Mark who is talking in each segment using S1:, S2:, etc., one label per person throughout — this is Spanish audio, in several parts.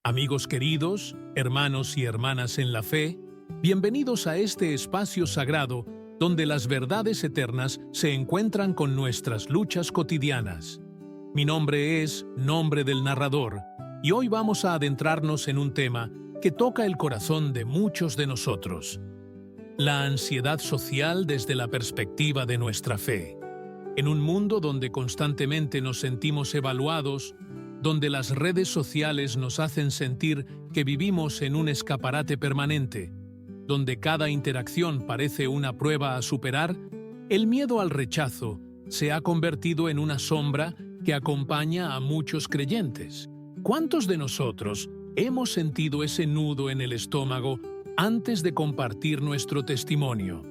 S1: Amigos queridos, hermanos y hermanas en la fe, bienvenidos a este espacio sagrado donde las verdades eternas se encuentran con nuestras luchas cotidianas. Mi nombre es Nombre del Narrador y hoy vamos a adentrarnos en un tema que toca el corazón de muchos de nosotros: la ansiedad social desde la perspectiva de nuestra fe. En un mundo donde constantemente nos sentimos evaluados, donde las redes sociales nos hacen sentir que vivimos en un escaparate permanente, donde cada interacción parece una prueba a superar, el miedo al rechazo se ha convertido en una sombra que acompaña a muchos creyentes. ¿Cuántos de nosotros hemos sentido ese nudo en el estómago antes de compartir nuestro testimonio?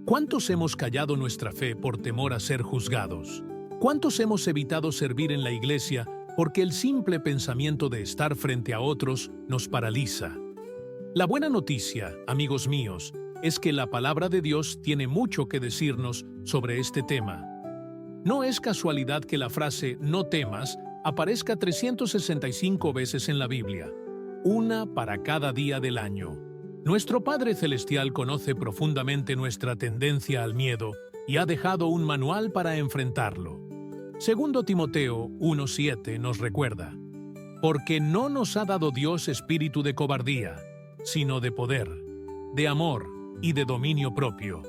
S1: ¿Cuántos hemos callado nuestra fe por temor a ser juzgados? ¿Cuántos hemos evitado servir en la iglesia porque el simple pensamiento de estar frente a otros nos paraliza? La buena noticia, amigos míos, es que la palabra de Dios tiene mucho que decirnos sobre este tema. No es casualidad que la frase «no temas» aparezca 365 veces en la Biblia, una para cada día del año. Nuestro Padre Celestial conoce profundamente nuestra tendencia al miedo y ha dejado un manual para enfrentarlo. Segundo Timoteo 1:7 nos recuerda: «Porque no nos ha dado Dios espíritu de cobardía, sino de poder, de amor y de dominio propio».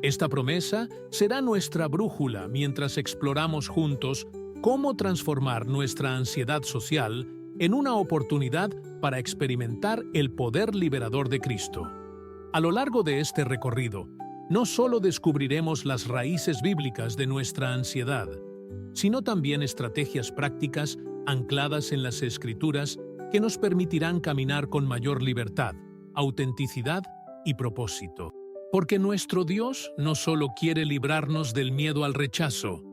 S1: Esta promesa será nuestra brújula mientras exploramos juntos cómo transformar nuestra ansiedad social en una oportunidad para experimentar el poder liberador de Cristo. A lo largo de este recorrido, no solo descubriremos las raíces bíblicas de nuestra ansiedad, sino también estrategias prácticas ancladas en las Escrituras que nos permitirán caminar con mayor libertad, autenticidad y propósito. Porque nuestro Dios no solo quiere librarnos del miedo al rechazo,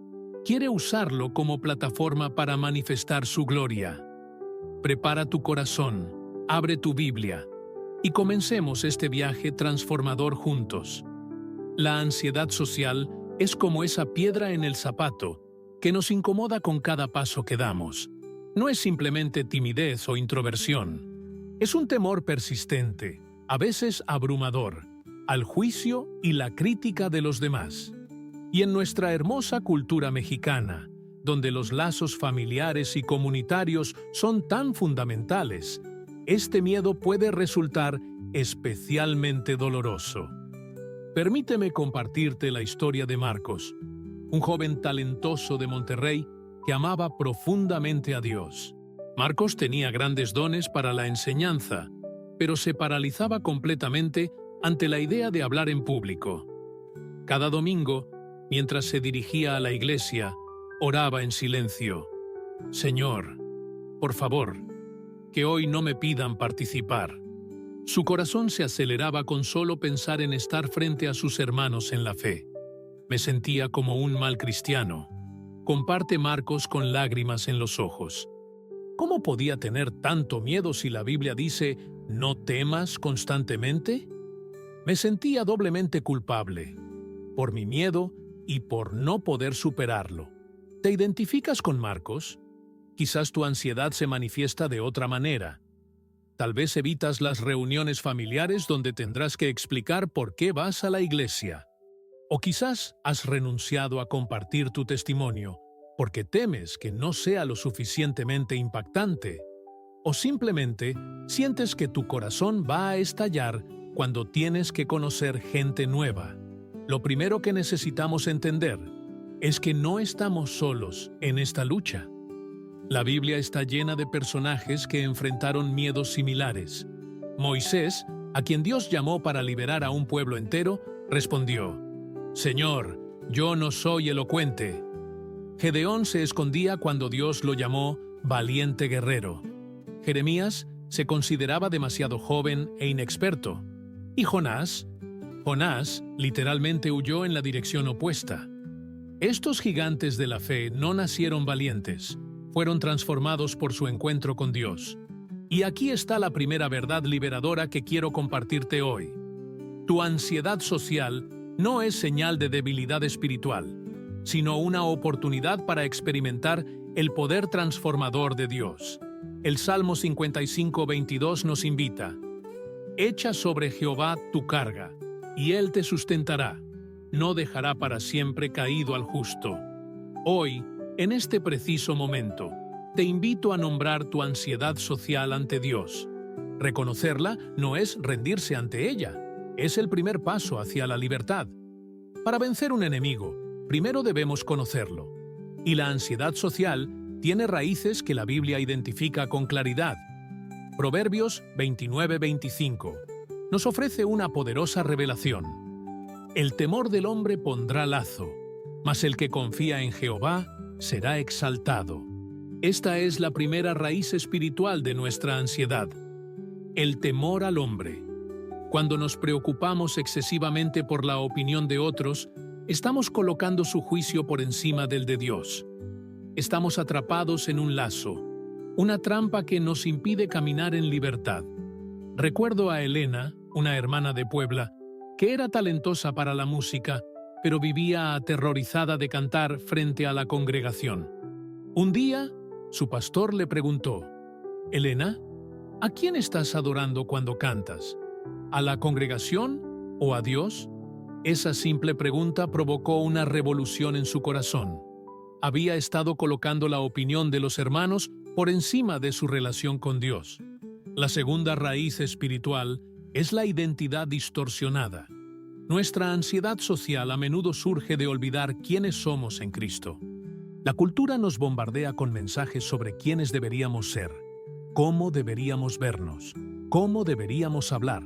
S1: quiere usarlo como plataforma para manifestar su gloria. Prepara tu corazón, abre tu Biblia y comencemos este viaje transformador juntos. La ansiedad social es como esa piedra en el zapato que nos incomoda con cada paso que damos. No es simplemente timidez o introversión. Es un temor persistente, a veces abrumador, al juicio y la crítica de los demás. Y en nuestra hermosa cultura mexicana, donde los lazos familiares y comunitarios son tan fundamentales, este miedo puede resultar especialmente doloroso. Permíteme compartirte la historia de Marcos, un joven talentoso de Monterrey que amaba profundamente a Dios. Marcos tenía grandes dones para la enseñanza, pero se paralizaba completamente ante la idea de hablar en público. Cada domingo, mientras se dirigía a la iglesia, oraba en silencio: «Señor, por favor, que hoy no me pidan participar». Su corazón se aceleraba con solo pensar en estar frente a sus hermanos en la fe. «Me sentía como un mal cristiano», comparte Marcos con lágrimas en los ojos. ¿Cómo podía tener tanto miedo si la Biblia dice «no temas» constantemente? Me sentía doblemente culpable, por mi miedo y por no poder superarlo. ¿Te identificas con Marcos? Quizás tu ansiedad se manifiesta de otra manera. Tal vez evitas las reuniones familiares donde tendrás que explicar por qué vas a la iglesia. O quizás has renunciado a compartir tu testimonio porque temes que no sea lo suficientemente impactante. O simplemente sientes que tu corazón va a estallar cuando tienes que conocer gente nueva. Lo primero que necesitamos entender es que no estamos solos en esta lucha. La Biblia está llena de personajes que enfrentaron miedos similares. Moisés, a quien Dios llamó para liberar a un pueblo entero, respondió: «Señor, yo no soy elocuente». Gedeón se escondía cuando Dios lo llamó valiente guerrero. Jeremías se consideraba demasiado joven e inexperto. ¿Y Jonás? Jonás literalmente huyó en la dirección opuesta. Estos gigantes de la fe no nacieron valientes, fueron transformados por su encuentro con Dios. Y aquí está la primera verdad liberadora que quiero compartirte hoy. Tu ansiedad social no es señal de debilidad espiritual, sino una oportunidad para experimentar el poder transformador de Dios. El Salmo 55:22 nos invita: Echa sobre Jehová tu carga, y Él te sustentará. No dejará para siempre caído al justo. Hoy, en este preciso momento, te invito a nombrar tu ansiedad social ante Dios. Reconocerla no es rendirse ante ella, es el primer paso hacia la libertad. Para vencer un enemigo, primero debemos conocerlo. Y la ansiedad social tiene raíces que la Biblia identifica con claridad. Proverbios 29:25 nos ofrece una poderosa revelación. El temor del hombre pondrá lazo, mas el que confía en Jehová será exaltado. Esta es la primera raíz espiritual de nuestra ansiedad: el temor al hombre. Cuando nos preocupamos excesivamente por la opinión de otros, estamos colocando su juicio por encima del de Dios. Estamos atrapados en un lazo, una trampa que nos impide caminar en libertad. Recuerdo a Elena, una hermana de Puebla, que era talentosa para la música, pero vivía aterrorizada de cantar frente a la congregación. Un día, su pastor le preguntó: «Elena, ¿a quién estás adorando cuando cantas? ¿A la congregación o a Dios?». Esa simple pregunta provocó una revolución en su corazón. Había estado colocando la opinión de los hermanos por encima de su relación con Dios. La segunda raíz espiritual es la identidad distorsionada. Nuestra ansiedad social a menudo surge de olvidar quiénes somos en Cristo. La cultura nos bombardea con mensajes sobre quiénes deberíamos ser, cómo deberíamos vernos, cómo deberíamos hablar.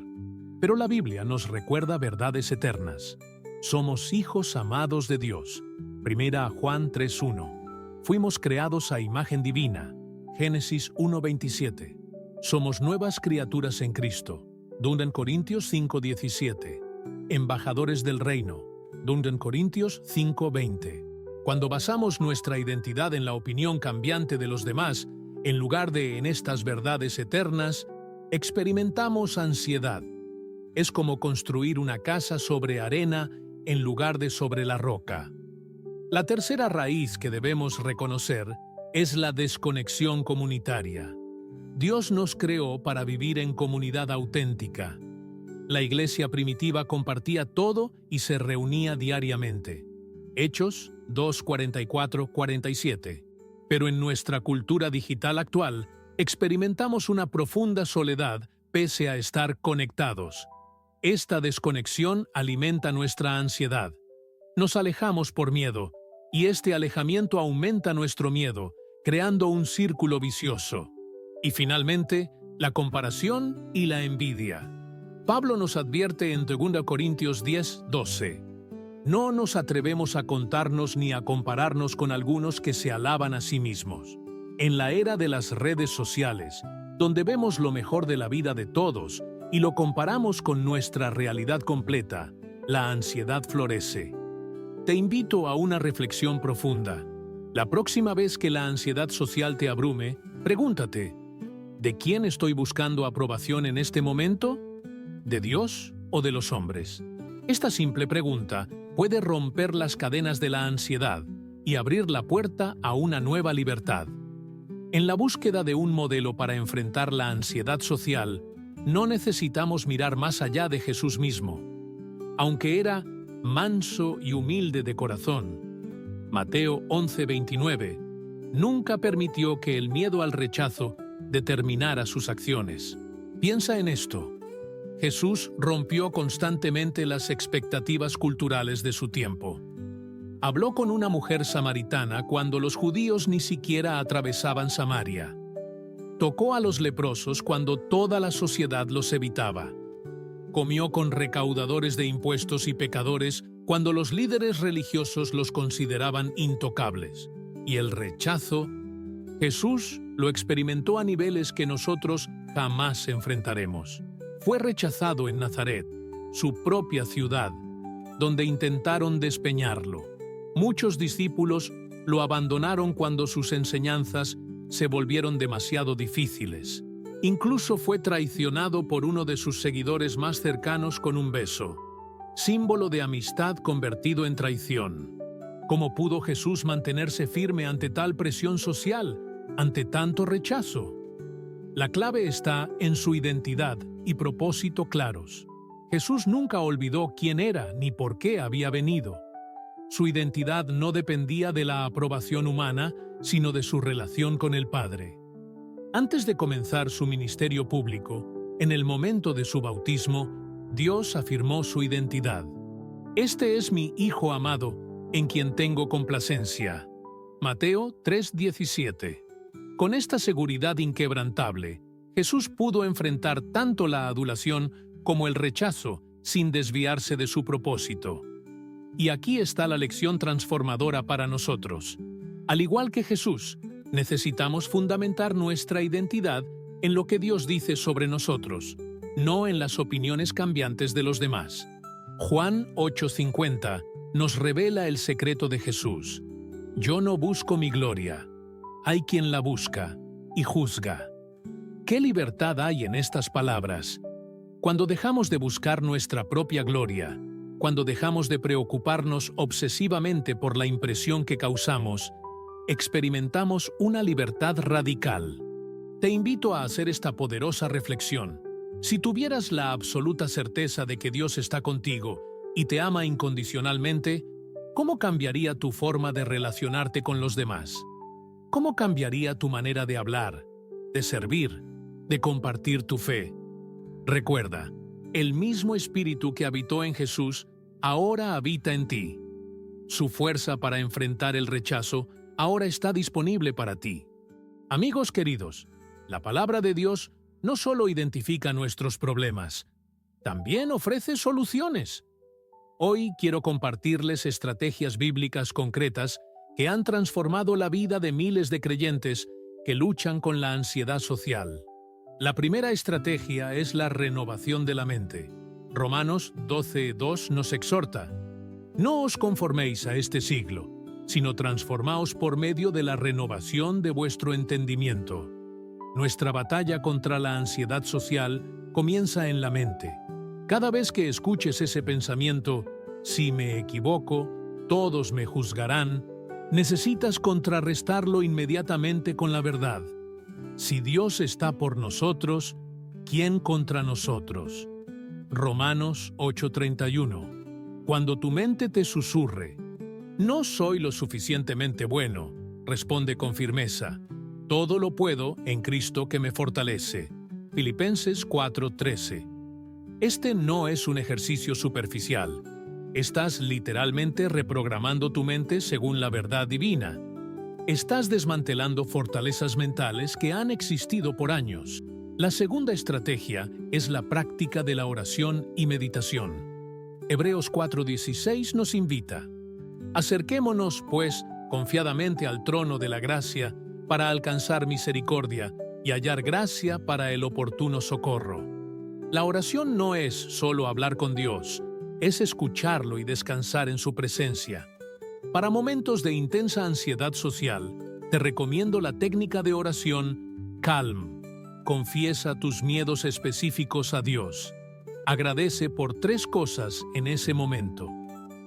S1: Pero la Biblia nos recuerda verdades eternas. Somos hijos amados de Dios. Primera a Juan 3:1. Fuimos creados a imagen divina. Génesis 1:27. Somos nuevas criaturas en Cristo. 2 Corintios 5:17. Embajadores del reino. 2 Corintios 5:20. Cuando basamos nuestra identidad en la opinión cambiante de los demás, en lugar de en estas verdades eternas, experimentamos ansiedad. Es como construir una casa sobre arena en lugar de sobre la roca. La tercera raíz que debemos reconocer es la desconexión comunitaria. Dios nos creó para vivir en comunidad auténtica. La iglesia primitiva compartía todo y se reunía diariamente. Hechos 2:44-47. Pero en nuestra cultura digital actual, experimentamos una profunda soledad pese a estar conectados. Esta desconexión alimenta nuestra ansiedad. Nos alejamos por miedo, y este alejamiento aumenta nuestro miedo, creando un círculo vicioso. Y finalmente, la comparación y la envidia. Pablo nos advierte en 2 Corintios 10:12. No nos atrevemos a contarnos ni a compararnos con algunos que se alaban a sí mismos. En la era de las redes sociales, donde vemos lo mejor de la vida de todos y lo comparamos con nuestra realidad completa, la ansiedad florece. Te invito a una reflexión profunda. La próxima vez que la ansiedad social te abrume, pregúntate: ¿de quién estoy buscando aprobación en este momento? ¿De Dios o de los hombres? Esta simple pregunta puede romper las cadenas de la ansiedad y abrir la puerta a una nueva libertad. En la búsqueda de un modelo para enfrentar la ansiedad social, no necesitamos mirar más allá de Jesús mismo. Aunque era manso y humilde de corazón, Mateo 11:29, nunca permitió que el miedo al rechazo determinara sus acciones. Piensa en esto. Jesús rompió constantemente las expectativas culturales de su tiempo. Habló con una mujer samaritana cuando los judíos ni siquiera atravesaban Samaria. Tocó a los leprosos cuando toda la sociedad los evitaba. Comió con recaudadores de impuestos y pecadores cuando los líderes religiosos los consideraban intocables. Y el rechazo, Jesús lo experimentó a niveles que nosotros jamás enfrentaremos. Fue rechazado en Nazaret, su propia ciudad, donde intentaron despeñarlo. Muchos discípulos lo abandonaron cuando sus enseñanzas se volvieron demasiado difíciles. Incluso fue traicionado por uno de sus seguidores más cercanos con un beso, símbolo de amistad convertido en traición. ¿Cómo pudo Jesús mantenerse firme ante tal presión social, ante tanto rechazo? La clave está en su identidad y propósito claros. Jesús nunca olvidó quién era ni por qué había venido. Su identidad no dependía de la aprobación humana, sino de su relación con el Padre. Antes de comenzar su ministerio público, en el momento de su bautismo, Dios afirmó su identidad. Este es mi Hijo amado, en quien tengo complacencia. Mateo 3:17. Con esta seguridad inquebrantable, Jesús pudo enfrentar tanto la adulación como el rechazo sin desviarse de su propósito. Y aquí está la lección transformadora para nosotros. Al igual que Jesús, necesitamos fundamentar nuestra identidad en lo que Dios dice sobre nosotros, no en las opiniones cambiantes de los demás. Juan 8:50 nos revela el secreto de Jesús. Yo no busco mi gloria. Hay quien la busca y juzga. ¿Qué libertad hay en estas palabras? Cuando dejamos de buscar nuestra propia gloria, cuando dejamos de preocuparnos obsesivamente por la impresión que causamos, experimentamos una libertad radical. Te invito a hacer esta poderosa reflexión. Si tuvieras la absoluta certeza de que Dios está contigo y te ama incondicionalmente, ¿cómo cambiaría tu forma de relacionarte con los demás? ¿Cómo cambiaría tu manera de hablar, de servir, de compartir tu fe? Recuerda, el mismo Espíritu que habitó en Jesús ahora habita en ti. Su fuerza para enfrentar el rechazo ahora está disponible para ti. Amigos queridos, la palabra de Dios no solo identifica nuestros problemas, también ofrece soluciones. Hoy quiero compartirles estrategias bíblicas concretas que han transformado la vida de miles de creyentes que luchan con la ansiedad social. La primera estrategia es la renovación de la mente. Romanos 12:2 nos exhorta: no os conforméis a este siglo, sino transformaos por medio de la renovación de vuestro entendimiento. Nuestra batalla contra la ansiedad social comienza en la mente. Cada vez que escuches ese pensamiento, si me equivoco, todos me juzgarán, necesitas contrarrestarlo inmediatamente con la verdad. Si Dios está por nosotros, ¿quién contra nosotros? Romanos 8:31. Cuando tu mente te susurre, no soy lo suficientemente bueno, responde con firmeza: todo lo puedo en Cristo que me fortalece. Filipenses 4:13. Este no es un ejercicio superficial. Estás literalmente reprogramando tu mente según la verdad divina. Estás desmantelando fortalezas mentales que han existido por años. La segunda estrategia es la práctica de la oración y meditación. Hebreos 4:16 nos invita: acerquémonos, pues, confiadamente al trono de la gracia para alcanzar misericordia y hallar gracia para el oportuno socorro. La oración no es solo hablar con Dios, es escucharlo y descansar en su presencia. Para momentos de intensa ansiedad social, te recomiendo la técnica de oración Calm. Confiesa tus miedos específicos a Dios. Agradece por 3 cosas en ese momento.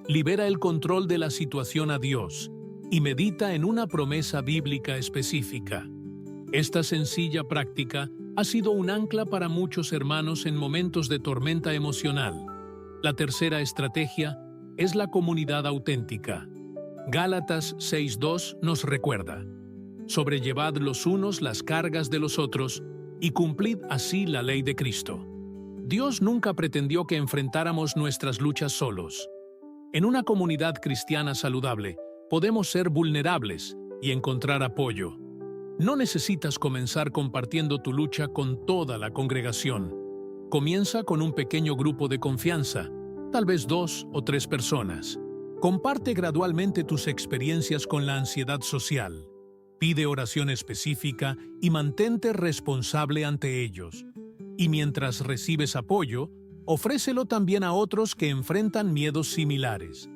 S1: Libera el control de la situación a Dios y medita en una promesa bíblica específica. Esta sencilla práctica ha sido un ancla para muchos hermanos en momentos de tormenta emocional. La tercera estrategia es la comunidad auténtica. Gálatas 6:2 nos recuerda: sobrellevad los unos las cargas de los otros y cumplid así la ley de Cristo. Dios nunca pretendió que enfrentáramos nuestras luchas solos. En una comunidad cristiana saludable, podemos ser vulnerables y encontrar apoyo. No necesitas comenzar compartiendo tu lucha con toda la congregación. Comienza con un pequeño grupo de confianza, tal vez 2 o 3 personas. Comparte gradualmente tus experiencias con la ansiedad social. Pide oración específica y mantente responsable ante ellos. Y mientras recibes apoyo, ofrécelo también a otros que enfrentan miedos similares.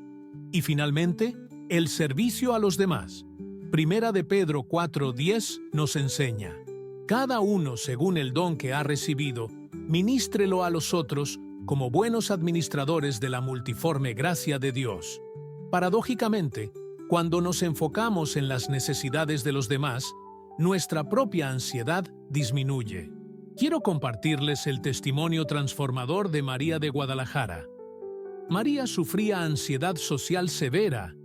S1: Y finalmente, el servicio a los demás. Primera de Pedro 4:10 nos enseña: cada uno según el don que ha recibido, ministrelo a los otros como buenos administradores de la multiforme gracia de Dios. Paradójicamente, cuando nos enfocamos en las necesidades de los demás, nuestra propia ansiedad disminuye. Quiero compartirles el testimonio transformador de María de Guadalajara. María sufría ansiedad social severa,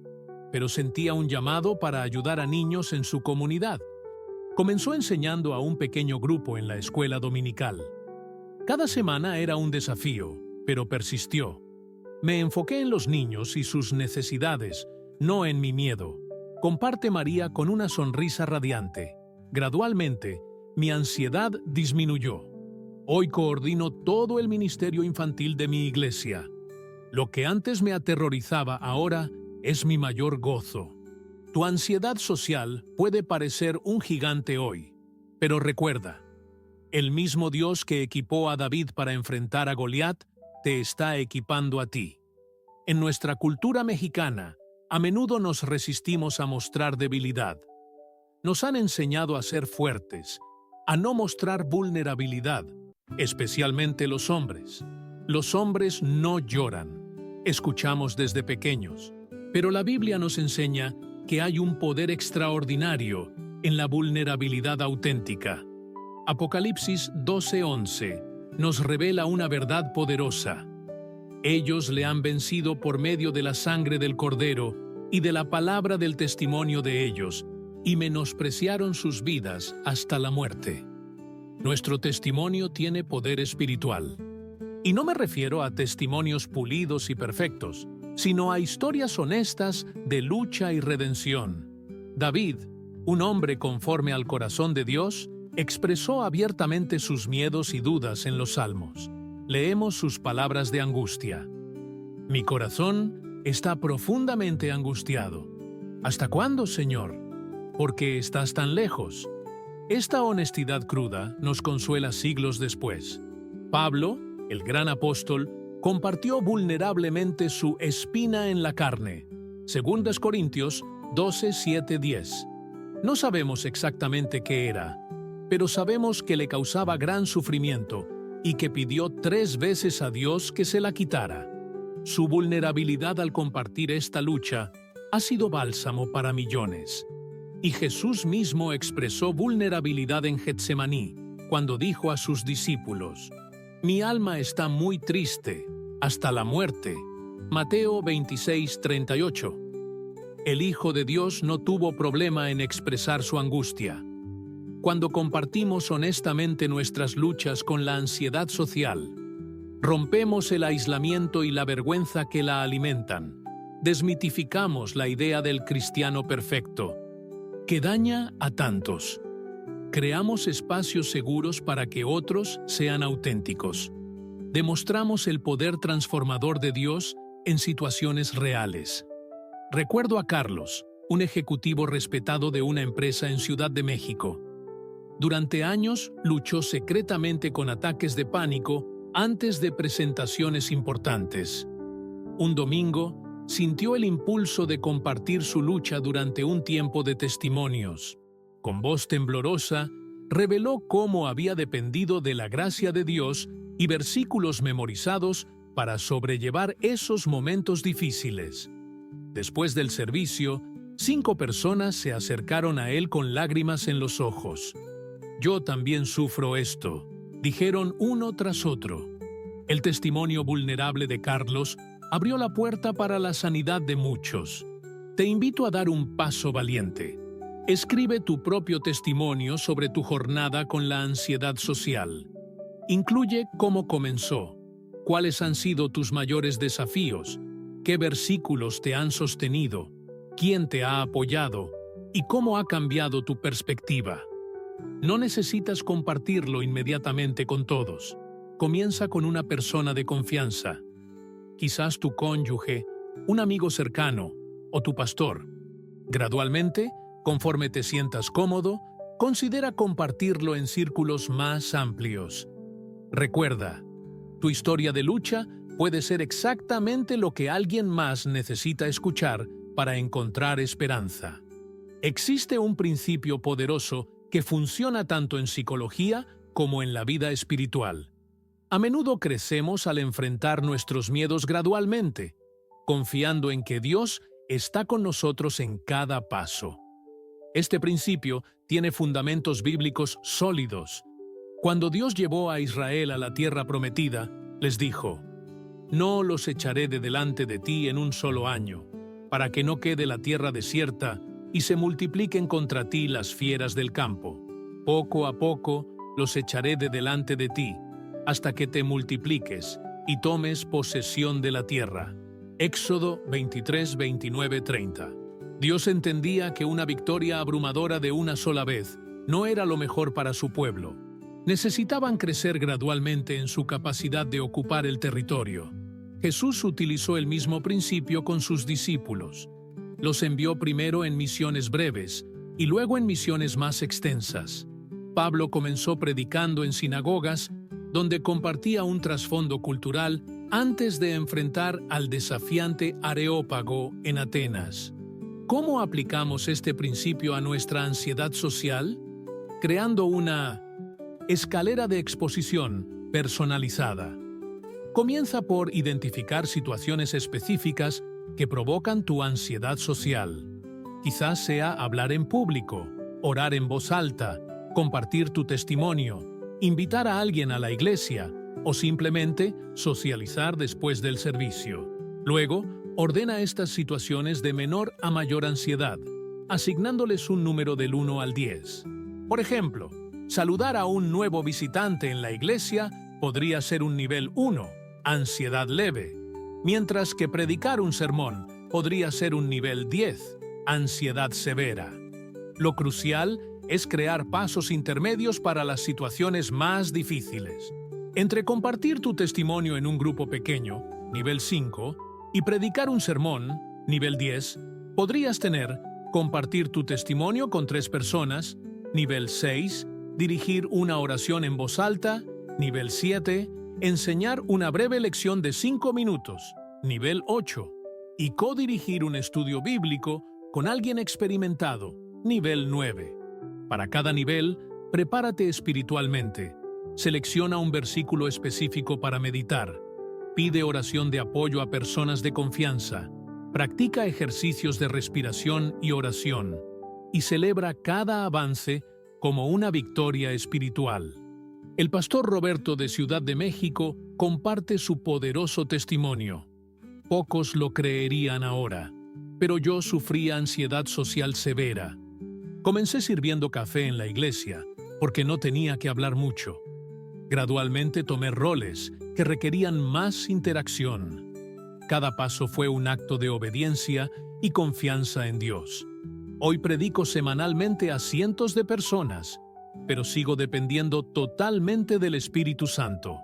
S1: pero sentía un llamado para ayudar a niños en su comunidad. Comenzó enseñando a un pequeño grupo en la escuela dominical. Cada semana era un desafío, pero persistió. Me enfoqué en los niños y sus necesidades, no en mi miedo. Comparte María con una sonrisa radiante. Gradualmente, mi ansiedad disminuyó. Hoy coordino todo el ministerio infantil de mi iglesia. Lo que antes me aterrorizaba ahora es mi mayor gozo. Tu ansiedad social puede parecer un gigante hoy, pero recuerda, el mismo Dios que equipó a David para enfrentar a Goliat, te está equipando a ti. En nuestra cultura mexicana, a menudo nos resistimos a mostrar debilidad. Nos han enseñado a ser fuertes, a no mostrar vulnerabilidad, especialmente los hombres. Los hombres no lloran. Escuchamos desde pequeños, pero la Biblia nos enseña que hay un poder extraordinario en la vulnerabilidad auténtica. Apocalipsis 12:11 nos revela una verdad poderosa. Ellos le han vencido por medio de la sangre del Cordero y de la palabra del testimonio de ellos, y menospreciaron sus vidas hasta la muerte. Nuestro testimonio tiene poder espiritual. Y no me refiero a testimonios pulidos y perfectos, sino a historias honestas de lucha y redención. David, un hombre conforme al corazón de Dios, expresó abiertamente sus miedos y dudas en los Salmos. Leemos sus palabras de angustia. Mi corazón está profundamente angustiado. ¿Hasta cuándo, Señor? ¿Por qué estás tan lejos? Esta honestidad cruda nos consuela siglos después. Pablo, el gran apóstol, compartió vulnerablemente su espina en la carne. 2 Corintios 12:7-10. No sabemos exactamente qué era, pero sabemos que le causaba gran sufrimiento y que pidió 3 veces a Dios que se la quitara. Su vulnerabilidad al compartir esta lucha ha sido bálsamo para millones. Y Jesús mismo expresó vulnerabilidad en Getsemaní, cuando dijo a sus discípulos: «Mi alma está muy triste, hasta la muerte». Mateo 26:38. El Hijo de Dios no tuvo problema en expresar su angustia. Cuando compartimos honestamente nuestras luchas con la ansiedad social, rompemos el aislamiento y la vergüenza que la alimentan. Desmitificamos la idea del cristiano perfecto, que daña a tantos. Creamos espacios seguros para que otros sean auténticos. Demostramos el poder transformador de Dios en situaciones reales. Recuerdo a Carlos, un ejecutivo respetado de una empresa en Ciudad de México. Durante años luchó secretamente con ataques de pánico antes de presentaciones importantes. Un domingo, sintió el impulso de compartir su lucha durante un tiempo de testimonios. Con voz temblorosa, reveló cómo había dependido de la gracia de Dios y versículos memorizados para sobrellevar esos momentos difíciles. Después del servicio, 5 personas se acercaron a él con lágrimas en los ojos. «Yo también sufro esto», dijeron uno tras otro. El testimonio vulnerable de Carlos abrió la puerta para la sanidad de muchos. Te invito a dar un paso valiente. Escribe tu propio testimonio sobre tu jornada con la ansiedad social. Incluye cómo comenzó, cuáles han sido tus mayores desafíos, qué versículos te han sostenido, quién te ha apoyado y cómo ha cambiado tu perspectiva. No necesitas compartirlo inmediatamente con todos. Comienza con una persona de confianza. Quizás tu cónyuge, un amigo cercano o tu pastor. Gradualmente, conforme te sientas cómodo, considera compartirlo en círculos más amplios. Recuerda, tu historia de lucha puede ser exactamente lo que alguien más necesita escuchar para encontrar esperanza. Existe un principio poderoso que funciona tanto en psicología como en la vida espiritual. A menudo crecemos al enfrentar nuestros miedos gradualmente, confiando en que Dios está con nosotros en cada paso. Este principio tiene fundamentos bíblicos sólidos. Cuando Dios llevó a Israel a la tierra prometida, les dijo: «No los echaré de delante de ti en un solo año, para que no quede la tierra desierta y se multipliquen contra ti las fieras del campo. Poco a poco los echaré de delante de ti, hasta que te multipliques y tomes posesión de la tierra». Éxodo 23, 29, 30. Dios entendía que una victoria abrumadora de una sola vez no era lo mejor para su pueblo. Necesitaban crecer gradualmente en su capacidad de ocupar el territorio. Jesús utilizó el mismo principio con sus discípulos. Los envió primero en misiones breves y luego en misiones más extensas. Pablo comenzó predicando en sinagogas, donde compartía un trasfondo cultural antes de enfrentar al desafiante Areópago en Atenas. ¿Cómo aplicamos este principio a nuestra ansiedad social? Creando una escalera de exposición personalizada. Comienza por identificar situaciones específicas que provocan tu ansiedad social. Quizás sea hablar en público, orar en voz alta, compartir tu testimonio, invitar a alguien a la iglesia o simplemente socializar después del servicio. Luego, ordena estas situaciones de menor a mayor ansiedad, asignándoles un número del 1 al 10. Por ejemplo, saludar a un nuevo visitante en la iglesia podría ser un nivel 1, ansiedad leve, mientras que predicar un sermón podría ser un nivel 10, ansiedad severa. Lo crucial es crear pasos intermedios para las situaciones más difíciles. Entre compartir tu testimonio en un grupo pequeño, nivel 5, y predicar un sermón, nivel 10, podrías tener compartir tu testimonio con 3 personas, nivel 6, dirigir una oración en voz alta, nivel 7, enseñar una breve lección de 5 minutos, nivel 8, y codirigir un estudio bíblico con alguien experimentado, nivel 9. Para cada nivel, prepárate espiritualmente. Selecciona un versículo específico para meditar. Pide oración de apoyo a personas de confianza. Practica ejercicios de respiración y oración. Y celebra cada avance como una victoria espiritual. El pastor Roberto de Ciudad de México comparte su poderoso testimonio. Pocos lo creerían ahora, pero yo sufría ansiedad social severa. Comencé sirviendo café en la iglesia porque no tenía que hablar mucho. Gradualmente tomé roles que requerían más interacción. Cada paso fue un acto de obediencia y confianza en Dios. Hoy predico semanalmente a cientos de personas, pero sigo dependiendo totalmente del Espíritu Santo.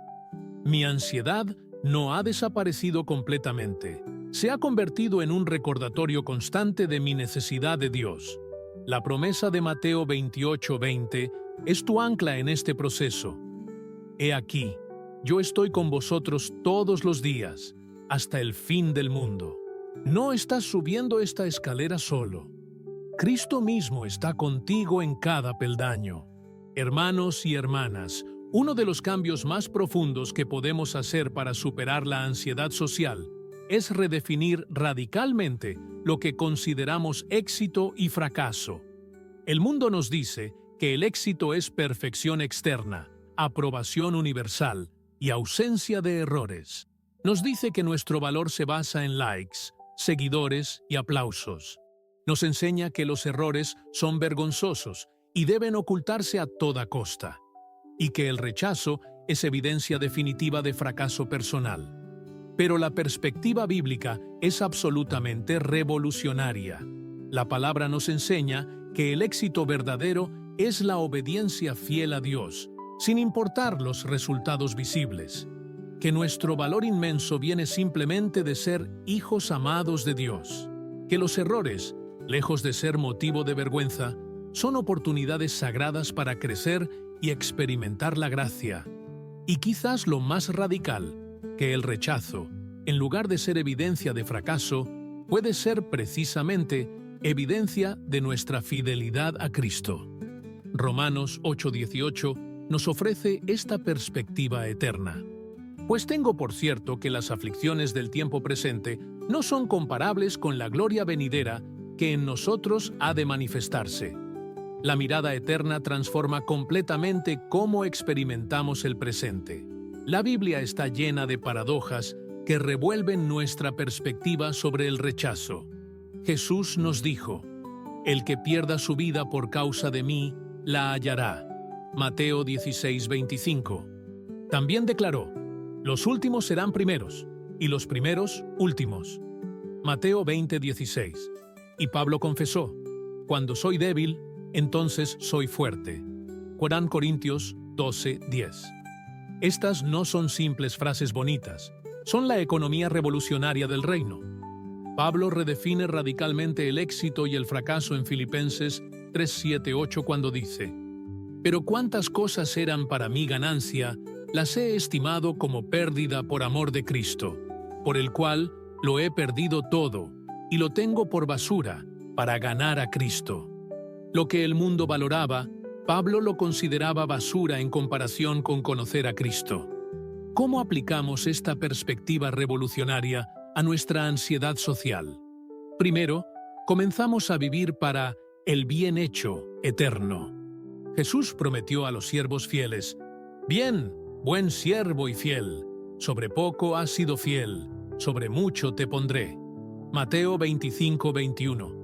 S1: Mi ansiedad no ha desaparecido completamente. Se ha convertido en un recordatorio constante de mi necesidad de Dios. La promesa de Mateo 28:20 es tu ancla en este proceso. He aquí, yo estoy con vosotros todos los días, hasta el fin del mundo. No estás subiendo esta escalera solo. Cristo mismo está contigo en cada peldaño. Hermanos y hermanas, uno de los cambios más profundos que podemos hacer para superar la ansiedad social es redefinir radicalmente lo que consideramos éxito y fracaso. El mundo nos dice que el éxito es perfección externa, aprobación universal y ausencia de errores. Nos dice que nuestro valor se basa en likes, seguidores y aplausos. Nos enseña que los errores son vergonzosos y deben ocultarse a toda costa, y que el rechazo es evidencia definitiva de fracaso personal. Pero la perspectiva bíblica es absolutamente revolucionaria. La palabra nos enseña que el éxito verdadero es la obediencia fiel a Dios, sin importar los resultados visibles. Que nuestro valor inmenso viene simplemente de ser hijos amados de Dios. Que los errores, lejos de ser motivo de vergüenza, son oportunidades sagradas para crecer y experimentar la gracia. Y quizás lo más radical, que el rechazo, en lugar de ser evidencia de fracaso, puede ser precisamente evidencia de nuestra fidelidad a Cristo. Romanos 8:18 nos ofrece esta perspectiva eterna. Pues tengo por cierto que las aflicciones del tiempo presente no son comparables con la gloria venidera que en nosotros ha de manifestarse. La mirada eterna transforma completamente cómo experimentamos el presente. La Biblia está llena de paradojas que revuelven nuestra perspectiva sobre el rechazo. Jesús nos dijo: «El que pierda su vida por causa de mí, la hallará». Mateo 16:25. También declaró: «Los últimos serán primeros, y los primeros últimos». Mateo 20:16. Y Pablo confesó: «Cuando soy débil, entonces soy fuerte». 1 Corintios 12:10. Estas no son simples frases bonitas, son la economía revolucionaria del reino. Pablo redefine radicalmente el éxito y el fracaso en Filipenses 3:7-8 cuando dice: «Pero cuántas cosas eran para mí ganancia, las he estimado como pérdida por amor de Cristo, por el cual lo he perdido todo, y lo tengo por basura, para ganar a Cristo». Lo que el mundo valoraba, Pablo lo consideraba basura en comparación con conocer a Cristo. ¿Cómo aplicamos esta perspectiva revolucionaria a nuestra ansiedad social? Primero, comenzamos a vivir para el bien hecho eterno. Jesús prometió a los siervos fieles: «Bien, buen siervo y fiel, sobre poco has sido fiel, sobre mucho te pondré». Mateo 25:21.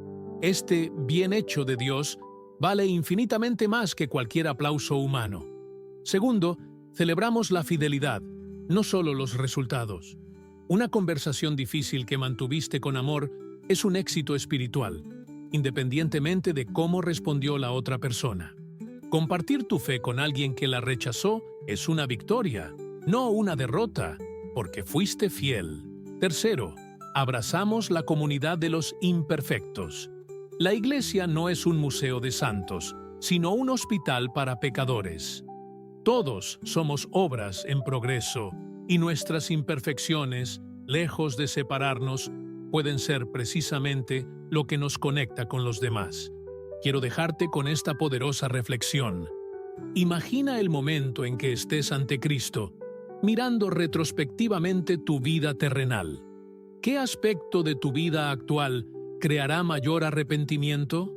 S1: Este bien hecho de Dios vale infinitamente más que cualquier aplauso humano. Segundo, celebramos la fidelidad, no solo los resultados. Una conversación difícil que mantuviste con amor es un éxito espiritual, independientemente de cómo respondió la otra persona. Compartir tu fe con alguien que la rechazó es una victoria, no una derrota, porque fuiste fiel. Tercero, abrazamos la comunidad de los imperfectos. La iglesia no es un museo de santos, sino un hospital para pecadores. Todos somos obras en progreso, y nuestras imperfecciones, lejos de separarnos, pueden ser precisamente lo que nos conecta con los demás. Quiero dejarte con esta poderosa reflexión. Imagina el momento en que estés ante Cristo, mirando retrospectivamente tu vida terrenal. ¿Qué aspecto de tu vida actual creará mayor arrepentimiento?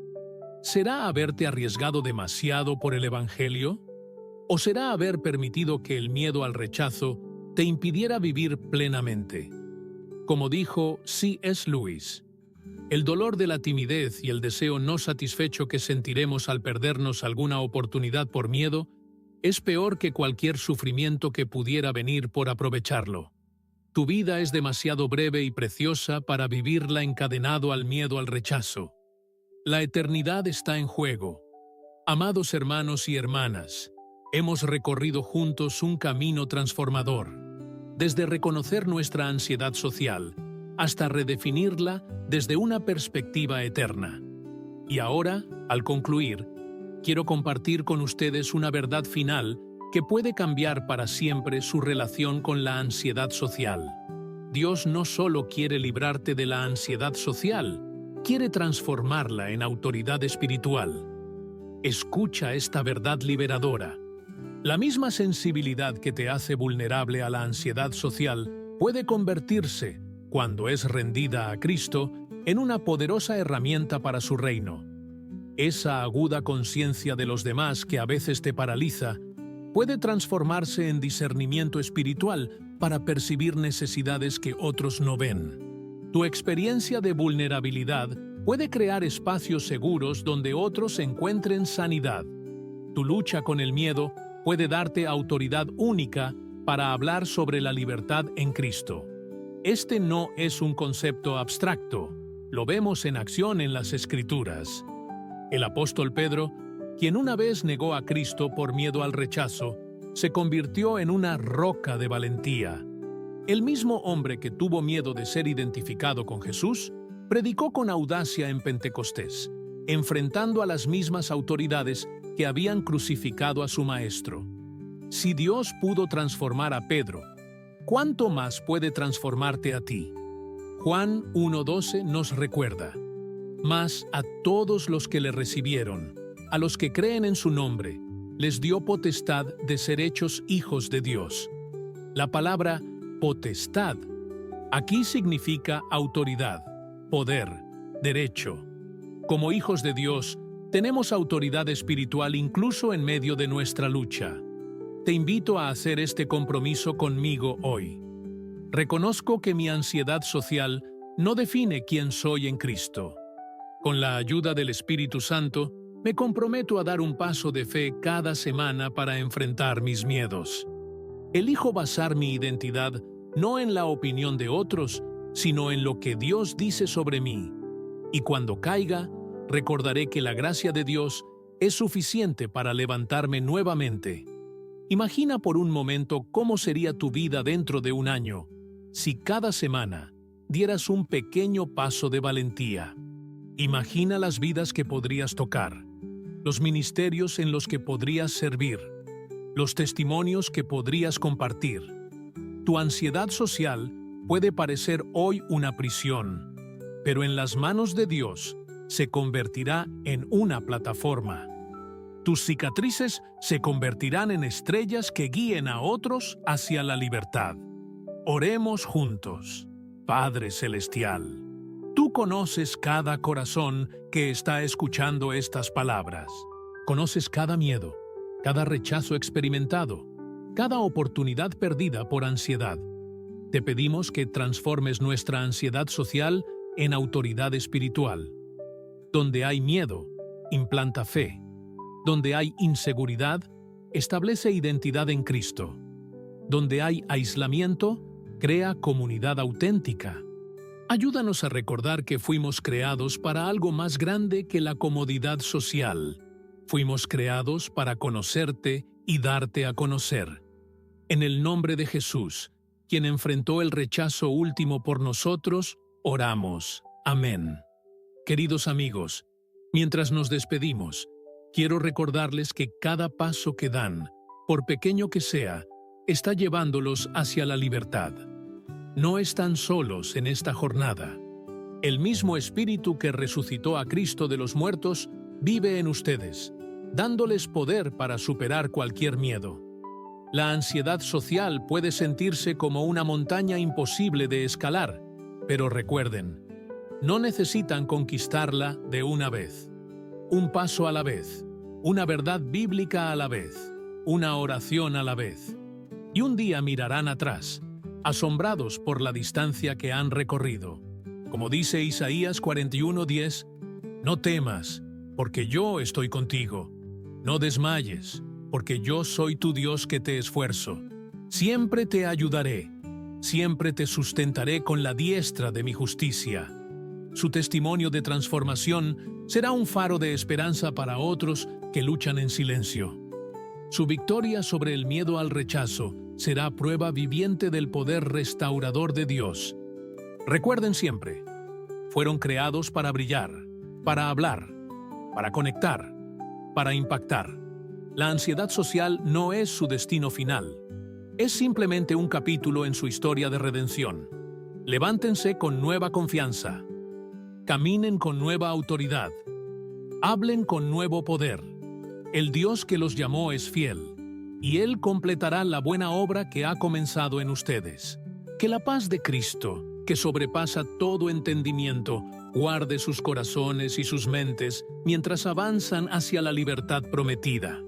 S1: ¿Será haberte arriesgado demasiado por el Evangelio? ¿O será haber permitido que el miedo al rechazo te impidiera vivir plenamente? Como dijo C.S. Lewis, el dolor de la timidez y el deseo no satisfecho que sentiremos al perdernos alguna oportunidad por miedo es peor que cualquier sufrimiento que pudiera venir por aprovecharlo. Tu vida es demasiado breve y preciosa para vivirla encadenado al miedo al rechazo. La eternidad está en juego. Amados hermanos y hermanas, hemos recorrido juntos un camino transformador, desde reconocer nuestra ansiedad social hasta redefinirla desde una perspectiva eterna. Y ahora, al concluir, quiero compartir con ustedes una verdad final que puede cambiar para siempre su relación con la ansiedad social. Dios no solo quiere librarte de la ansiedad social, quiere transformarla en autoridad espiritual. Escucha esta verdad liberadora. La misma sensibilidad que te hace vulnerable a la ansiedad social puede convertirse, cuando es rendida a Cristo, en una poderosa herramienta para su reino. Esa aguda conciencia de los demás que a veces te paraliza puede transformarse en discernimiento espiritual para percibir necesidades que otros no ven. Tu experiencia de vulnerabilidad puede crear espacios seguros donde otros encuentren sanidad. Tu lucha con el miedo puede darte autoridad única para hablar sobre la libertad en Cristo. Este no es un concepto abstracto, lo vemos en acción en las Escrituras. El apóstol Pedro, quien una vez negó a Cristo por miedo al rechazo, se convirtió en una roca de valentía. El mismo hombre que tuvo miedo de ser identificado con Jesús, predicó con audacia en Pentecostés, enfrentando a las mismas autoridades que habían crucificado a su maestro. Si Dios pudo transformar a Pedro, ¿cuánto más puede transformarte a ti? Juan 1:12 nos recuerda: «Mas a todos los que le recibieron, a los que creen en su nombre, les dio potestad de ser hechos hijos de Dios». La palabra potestad aquí significa autoridad, poder, derecho. Como hijos de Dios, tenemos autoridad espiritual incluso en medio de nuestra lucha. Te invito a hacer este compromiso conmigo hoy. Reconozco que mi ansiedad social no define quién soy en Cristo. Con la ayuda del Espíritu Santo, me comprometo a dar un paso de fe cada semana para enfrentar mis miedos. Elijo basar mi identidad no en la opinión de otros, sino en lo que Dios dice sobre mí. Y cuando caiga, recordaré que la gracia de Dios es suficiente para levantarme nuevamente. Imagina por un momento cómo sería tu vida dentro de un año, si cada semana dieras un pequeño paso de valentía. Imagina las vidas que podrías tocar, los ministerios en los que podrías servir, los testimonios que podrías compartir. Tu ansiedad social puede parecer hoy una prisión, pero en las manos de Dios se convertirá en una plataforma. Tus cicatrices se convertirán en estrellas que guíen a otros hacia la libertad. Oremos juntos. Padre Celestial, tú conoces cada corazón que está escuchando estas palabras. Conoces cada miedo, cada rechazo experimentado, cada oportunidad perdida por ansiedad. Te pedimos que transformes nuestra ansiedad social en autoridad espiritual. Donde hay miedo, implanta fe. Donde hay inseguridad, establece identidad en Cristo. Donde hay aislamiento, crea comunidad auténtica. Ayúdanos a recordar que fuimos creados para algo más grande que la comodidad social. Fuimos creados para conocerte y darte a conocer. En el nombre de Jesús, quien enfrentó el rechazo último por nosotros, oramos. Amén. Queridos amigos, mientras nos despedimos, quiero recordarles que cada paso que dan, por pequeño que sea, está llevándolos hacia la libertad. No están solos en esta jornada. El mismo Espíritu que resucitó a Cristo de los muertos vive en ustedes, dándoles poder para superar cualquier miedo. La ansiedad social puede sentirse como una montaña imposible de escalar, pero recuerden, no necesitan conquistarla de una vez. Un paso a la vez, una verdad bíblica a la vez, una oración a la vez. Y un día mirarán atrás, asombrados por la distancia que han recorrido. Como dice Isaías 41:10, no temas, porque yo estoy contigo. No desmayes, porque yo soy tu Dios que te esfuerzo. Siempre te ayudaré, siempre te sustentaré con la diestra de mi justicia. Su testimonio de transformación será un faro de esperanza para otros que luchan en silencio. Su victoria sobre el miedo al rechazo será prueba viviente del poder restaurador de Dios. Recuerden siempre, fueron creados para brillar, para hablar, para conectar, para impactar. La ansiedad social no es su destino final. Es simplemente un capítulo en su historia de redención. Levántense con nueva confianza. Caminen con nueva autoridad. Hablen con nuevo poder. El Dios que los llamó es fiel, y Él completará la buena obra que ha comenzado en ustedes. Que la paz de Cristo, que sobrepasa todo entendimiento, guarde sus corazones y sus mentes mientras avanzan hacia la libertad prometida.